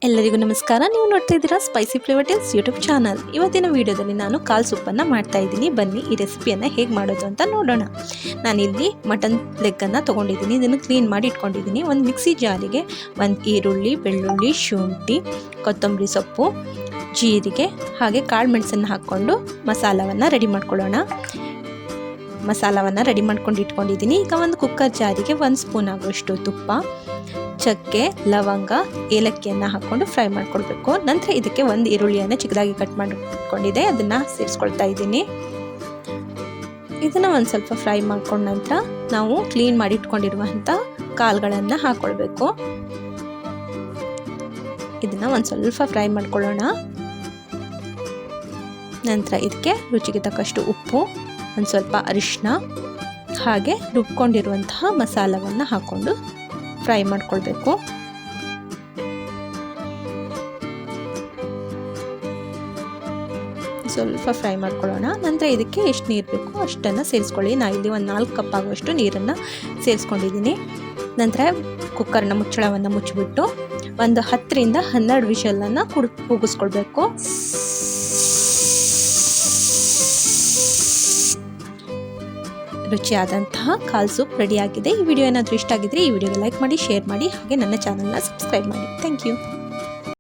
ಎಲ್ಲರಿಗೂ ನಮಸ್ಕಾರ. ನೀವು ನೋಡ್ತಾ ಇದ್ದೀರಾ spicy flavour tales YouTube channel. ಇವತ್ತಿನ ವಿಡಿಯೋದಲ್ಲಿ ನಾನು ಕಾಲ್ ಸೂಪನ್ನು ಮಾಡ್ತಾ ಇದ್ದೀನಿ. ಬನ್ನಿ ಈ ರೆಸಿಪಿಯನ್ನು ಹೇಗೆ ಮಾಡೋದು ಅಂತ ನೋಡೋಣ. ನಾನಿಲ್ಲಿ ಮಟನ್ ಲೆಗ್ಗನ್ನು ತೊಗೊಂಡಿದ್ದೀನಿ. ಇದನ್ನು ಕ್ಲೀನ್ ಮಾಡಿ ಇಟ್ಕೊಂಡಿದ್ದೀನಿ. ಒಂದು ಮಿಕ್ಸಿ ಜಾರಿಗೆ ಒಂದು ಈರುಳ್ಳಿ, ಬೆಳ್ಳುಳ್ಳಿ, ಶುಂಠಿ, ಕೊತ್ತಂಬರಿ ಸೊಪ್ಪು, ಜೀರಿಗೆ ಹಾಗೆ ಕಾಳು ಮೆಣಸನ್ನು ಹಾಕ್ಕೊಂಡು ಮಸಾಲವನ್ನು ರೆಡಿ ಮಾಡ್ಕೊಳ್ಳೋಣ. ಮಸಾಲವನ್ನು ರೆಡಿ ಮಾಡ್ಕೊಂಡು ಇಟ್ಕೊಂಡಿದ್ದೀನಿ. ಈಗ ಒಂದು ಕುಕ್ಕರ್ ಜಾರಿಗೆ 1 ಸ್ಪೂನ್ ಆಗುವಷ್ಟು ತುಪ್ಪ, ಚಕ್ಕೆ, ಲವಂಗ, ಏಲಕ್ಕಿಯನ್ನು ಹಾಕ್ಕೊಂಡು ಫ್ರೈ ಮಾಡ್ಕೊಳ್ಬೇಕು. ನಂತರ ಇದಕ್ಕೆ ಒಂದು ಈರುಳ್ಳಿಯನ್ನು ಚಿಕ್ಕದಾಗಿ ಕಟ್ ಮಾಡಿಕೊಂಡಿದೆ, ಅದನ್ನು ಸೇರಿಸ್ಕೊಳ್ತಾ ಇದ್ದೀನಿ. ಇದನ್ನು ಒಂದು ಸ್ವಲ್ಪ ಫ್ರೈ ಮಾಡ್ಕೊಂಡ ನಂತರ ನಾವು ಕ್ಲೀನ್ ಮಾಡಿ ಇಟ್ಕೊಂಡಿರುವಂಥ ಕಾಳುಗಳನ್ನು ಹಾಕ್ಕೊಳ್ಬೇಕು. ಇದನ್ನು ಒಂದು ಸ್ವಲ್ಪ ಫ್ರೈ ಮಾಡ್ಕೊಳ್ಳೋಣ. ನಂತರ ಇದಕ್ಕೆ ರುಚಿಗೆ ತಕ್ಕಷ್ಟು ಉಪ್ಪು, ಒಂದು ಸ್ವಲ್ಪ ಅರಿಶಿನ ಹಾಗೆ ರುಬ್ಕೊಂಡಿರುವಂತಹ ಮಸಾಲವನ್ನು ಹಾಕ್ಕೊಂಡು ಫ್ರೈ ಮಾಡ್ಕೊಳ್ಬೇಕು. ಸ್ವಲ್ಪ ಫ್ರೈ ಮಾಡ್ಕೊಳ್ಳೋಣ. ನಂತರ ಇದಕ್ಕೆ ಎಷ್ಟು ನೀರು ಬೇಕು ಅಷ್ಟನ್ನು ಸೇರಿಸ್ಕೊಳ್ಳಿ. ನಾನು ಇಲ್ಲಿ ಒಂದು 4 ಕಪ್ ಆಗುವಷ್ಟು ನೀರನ್ನು ಸೇರಿಸ್ಕೊಂಡಿದ್ದೀನಿ. ನಂತರ ಕುಕ್ಕರ್ನ ಮುಚ್ಚಳವನ್ನು ಮುಚ್ಚಿಬಿಟ್ಟು ಒಂದು 10 ರಿಂದ 12 ವಿಷಲನ್ನು ಕೂಗಿಸ್ಕೊಳ್ಬೇಕು. ರುಚಿಯಾದಂತಹ ಕಾಲ್ ಸೂಪ್ ರೆಡಿಯಾಗಿದೆ. ಈ ವಿಡಿಯೋ ಏನಾದರೂ ಇಷ್ಟ ಆಗಿದ್ರೆ ಈ ವಿಡಿಯೋಗೆ ಲೈಕ್ ಮಾಡಿ, ಶೇರ್ ಮಾಡಿ ಹಾಗೆ ನನ್ನ ಚಾನಲ್ನ ಸಬ್ಸ್ಕ್ರೈಬ್ ಮಾಡಿ. Thank you.